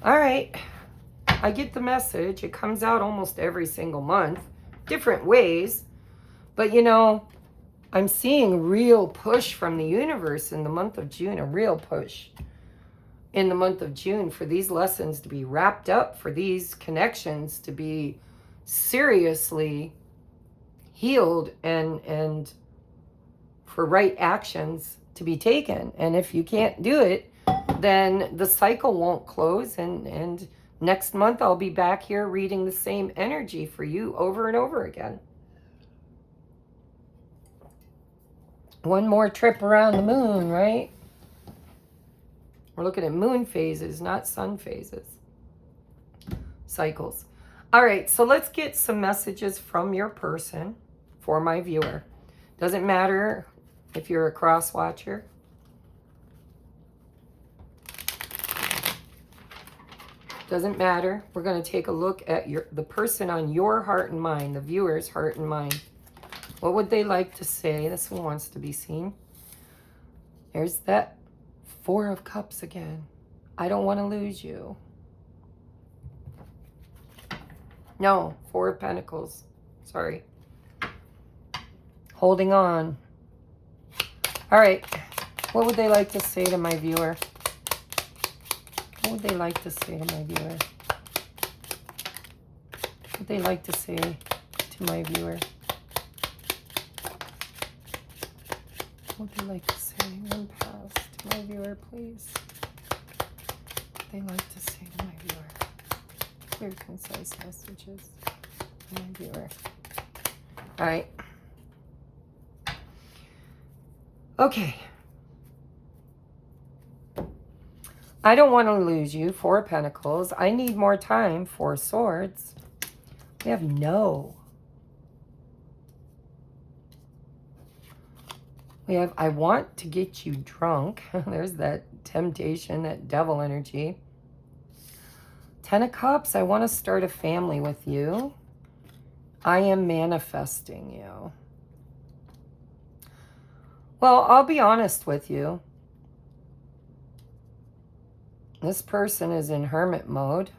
S1: All right, I get the message. It comes out almost every single month, different ways, but you know, I'm seeing real push from the universe in the month of June, a real push in the month of June for these lessons to be wrapped up, for these connections to be seriously healed, and for right actions to be taken. And if you can't do it, then the cycle won't close, and next month I'll be back here reading the same energy for you over and over again. One more trip around the moon, right? We're looking at moon phases, not sun phases. Cycles. All right, so let's get some messages from your person for my viewer. Doesn't matter if you're a cross watcher. Doesn't matter. We're going to take a look at the person on your heart and mind, the viewer's heart and mind. What would they like to say? This one wants to be seen. There's that Four of Cups again. I don't want to lose you. No, Four of Pentacles. Sorry. Holding on. All right. What would they like to say to my viewer? What would they like to say to my viewer? What would they like to say to my viewer? What would they like to say? One pass to my viewer, please. What would they like to say to my viewer? Clear, concise messages to my viewer. All right. Okay. I don't want to lose you. Four of Pentacles. I need more time. Four of Swords. We have no. We have, I want to get you drunk. There's that temptation, that devil energy. Ten of Cups. I want to start a family with you. I am manifesting you. Well, I'll be honest with you. This person is in hermit mode.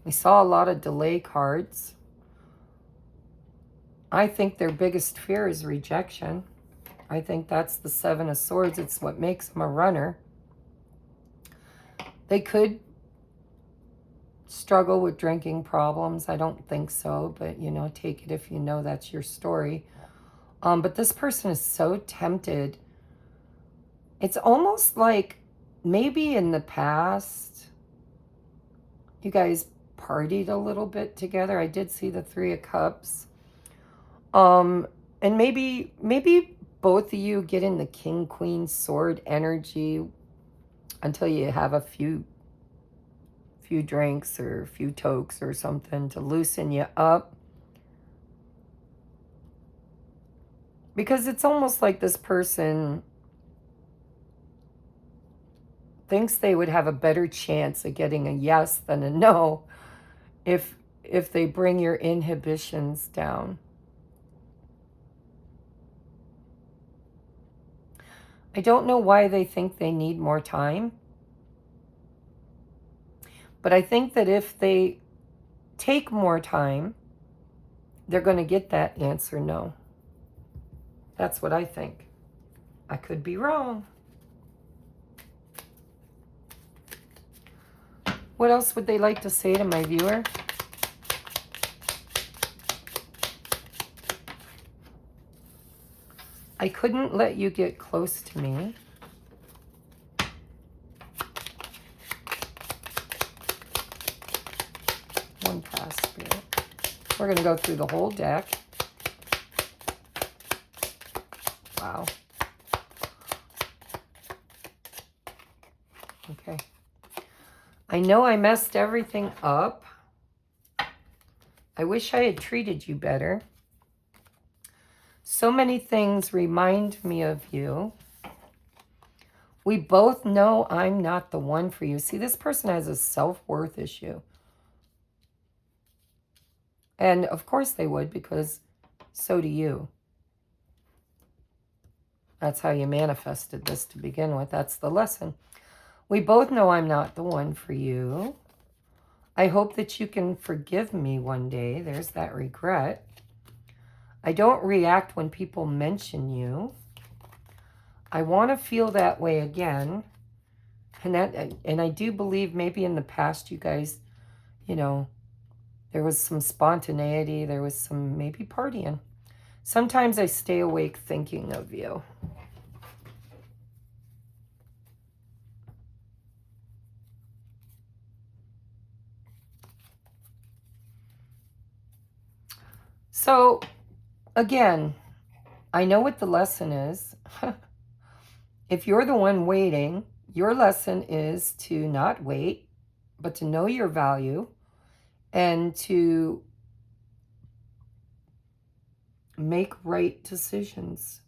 S1: We saw a lot of delay cards. I think their biggest fear is rejection. I think that's the Seven of Swords. It's what makes them a runner. They could struggle with drinking problems. I don't think so, but, you know, take it if you know that's your story. But this person is so tempted. It's almost like maybe in the past, you guys partied a little bit together. I did see the Three of Cups. And maybe both of you get in the King, Queen, Sword energy until you have a few drinks or a few tokes or something to loosen you up. Because it's almost like this person thinks they would have a better chance of getting a yes than a no if they bring your inhibitions down. I don't know why they think they need more time, but I think that if they take more time, they're going to get that answer no. That's what I think. I could be wrong. What else would they like to say to my viewer? I couldn't let you get close to me. One past spirit. We're going to go through the whole deck. Wow. Okay. I know I messed everything up. I wish I had treated you better. So many things remind me of you. We both know I'm not the one for you. See, this person has a self-worth issue. And of course they would, because so do you. That's how you manifested this to begin with. That's the lesson. We both know I'm not the one for you. I hope that you can forgive me one day. There's that regret. I don't react when people mention you. I want to feel that way again. And I do believe maybe in the past you guys, you know, there was some spontaneity. There was some maybe partying. Sometimes I stay awake thinking of you. So, again, I know what the lesson is. If you're the one waiting, your lesson is to not wait, but to know your value and to make right decisions.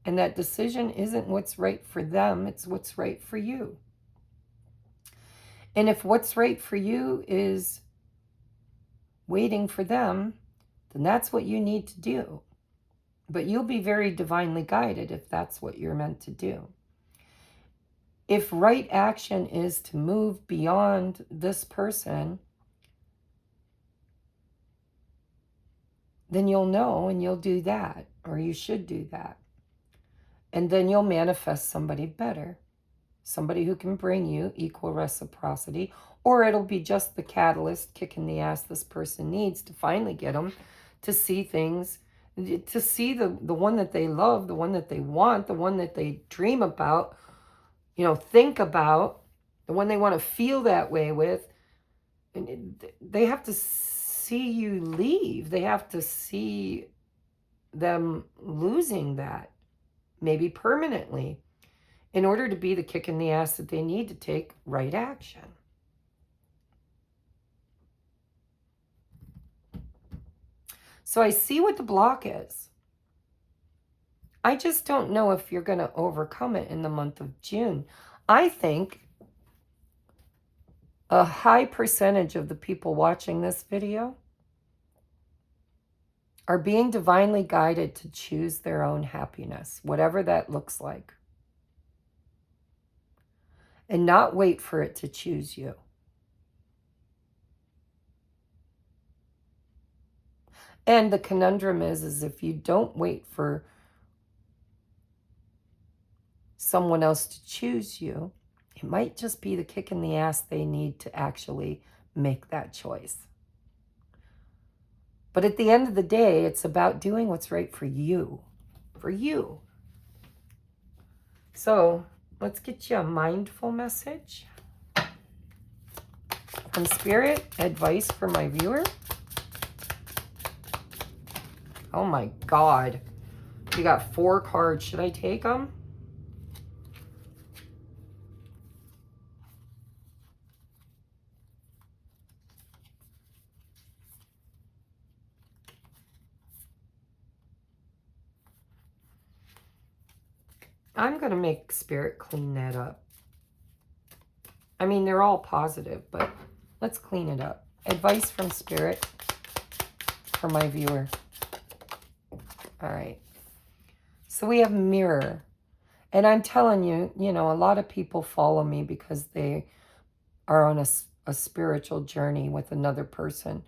S1: And that decision isn't what's right for them, it's what's right for you. And if what's right for you is waiting for them, then that's what you need to do. But you'll be very divinely guided if that's what you're meant to do. If right action is to move beyond this person, then you'll know and you'll do that, or you should do that. And then you'll manifest somebody better, somebody who can bring you equal reciprocity, or it'll be just the catalyst kicking the ass this person needs to finally get them to see things, to see the one that they love, the one that they want, the one that they dream about, you know, think about, the one they want to feel that way with. And they have to see you leave. They have to see them losing that, maybe permanently, in order to be the kick in the ass that they need to take right action. So I see what the block is. I just don't know if you're going to overcome it in the month of June. I think a high percentage of the people watching this video are being divinely guided to choose their own happiness, whatever that looks like. And not wait for it to choose you. And the conundrum is if you don't wait for someone else to choose you, it might just be the kick in the ass they need to actually make that choice. But at the end of the day, it's about doing what's right for you. For you. So let's get you a mindful message from Spirit. Advice for my viewer. Oh my God. You got 4 cards. Should I take them? I'm going to make Spirit clean that up. I mean, they're all positive, but let's clean it up. Advice from Spirit for my viewer. All right. So we have mirror. And I'm telling you, you know, a lot of people follow me because they are on a spiritual journey with another person.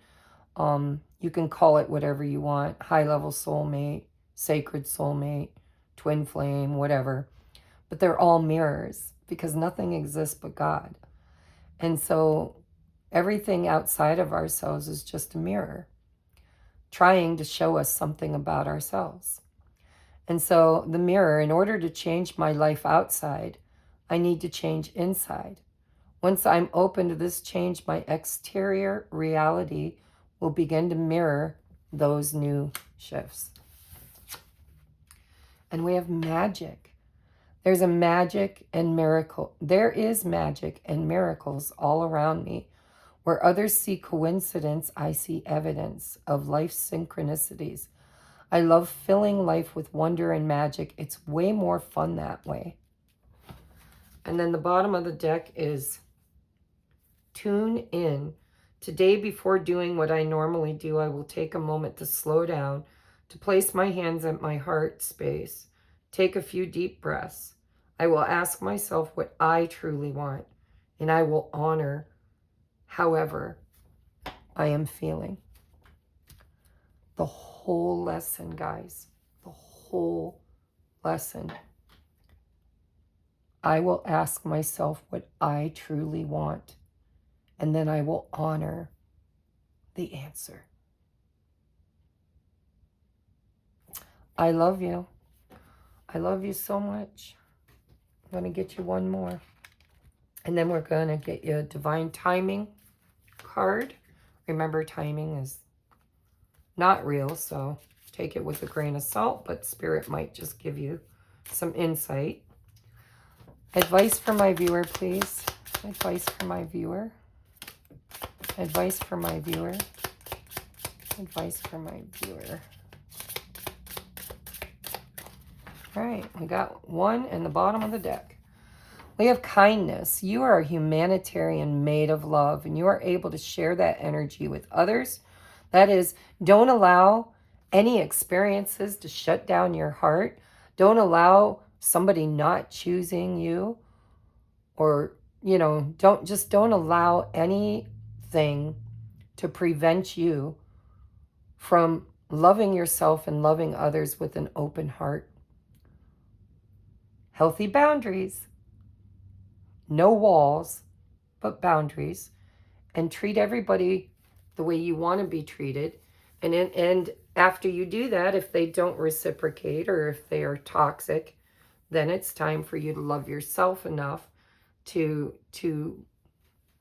S1: You can call it whatever you want. High-level soulmate, sacred soulmate, twin flame, whatever. But they're all mirrors because nothing exists but God. And so everything outside of ourselves is just a mirror trying to show us something about ourselves. And so the mirror, in order to change my life outside, I need to change inside. Once I'm open to this change, my exterior reality will begin to mirror those new shifts. And we have magic. There's a magic and miracle. There is magic and miracles all around me. Where others see coincidence, I see evidence of life's synchronicities. I love filling life with wonder and magic. It's way more fun that way. And then the bottom of the deck is tune in. Today, before doing what I normally do, I will take a moment to slow down, to place my hands at my heart space, take a few deep breaths. I will ask myself what I truly want, and I will honor however I am feeling. The whole lesson, guys, the whole lesson. I will ask myself what I truly want, and then I will honor the answer. I love you. I love you so much. I'm going to get you one more. And then we're going to get you a divine timing card. Remember, timing is not real, so take it with a grain of salt, but Spirit might just give you some insight. Advice for my viewer, please. Advice for my viewer. Advice for my viewer. Advice for my viewer. All right, we got one in the bottom of the deck. We have kindness. You are a humanitarian made of love, and you are able to share that energy with others. That is, don't allow any experiences to shut down your heart. Don't allow somebody not choosing you, or, you know, don't allow anything to prevent you from loving yourself and loving others with an open heart. Healthy boundaries. No walls, but boundaries. And treat everybody the way you want to be treated. And after you do that, if they don't reciprocate or if they are toxic, then it's time for you to love yourself enough to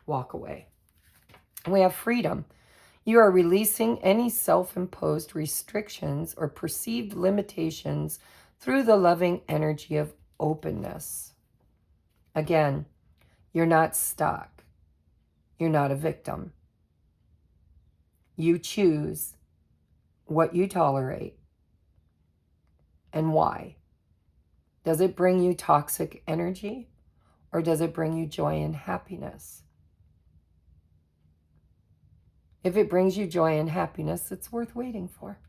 S1: walk away. We have freedom. You are releasing any self-imposed restrictions or perceived limitations through the loving energy of openness. Again, you're not stuck. You're not a victim. You choose what you tolerate and why. Does it bring you toxic energy, or does it bring you joy and happiness? If it brings you joy and happiness, it's worth waiting for.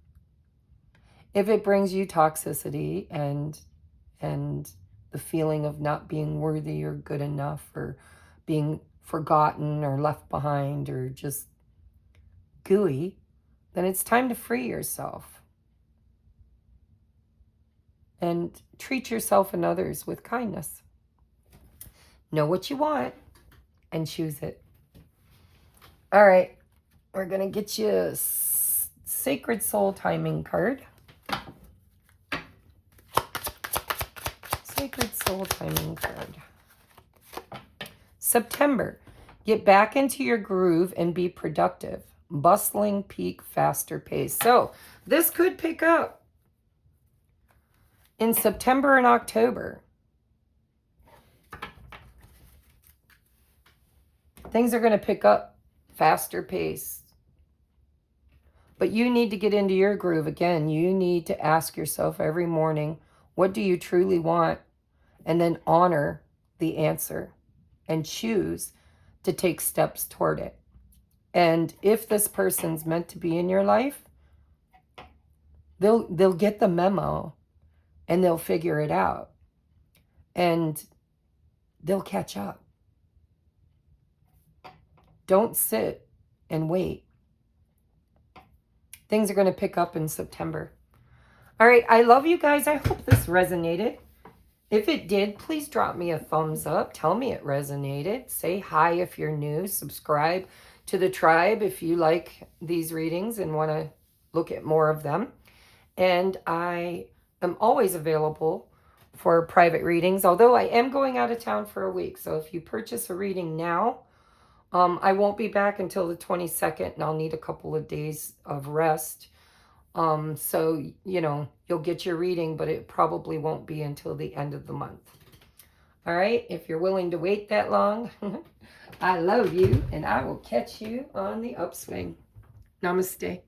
S1: If it brings you toxicity and the feeling of not being worthy or good enough, or being forgotten or left behind or just gooey, then it's time to free yourself and treat yourself and others with kindness. Know what you want and choose it. All right, we're going to get you a Sacred Soul Timing card. Sacred Soul Timing card. September. Get back into your groove and be productive. Bustling, peak, faster pace. So this could pick up in September and October. Things are going to pick up faster pace. But you need to get into your groove again. You need to ask yourself every morning, what do you truly want? and then honor the answer and choose to take steps toward it. And if this person's meant to be in your life, they'll get the memo and they'll figure it out and they'll catch up. Don't sit and wait. Things are going to pick up in September. All right, I love you guys. I hope this resonated. If it did, please drop me a thumbs up. Tell me it resonated. Say hi if you're new. Subscribe to the tribe if you like these readings and want to look at more of them. And I am always available for private readings, although I am going out of town for a week. So if you purchase a reading now, I won't be back until the 22nd, and I'll need a couple of days of rest. So, you know, you'll get your reading, but it probably won't be until the end of the month. All right, if you're willing to wait that long, I love you, and I will catch you on the upswing. Namaste.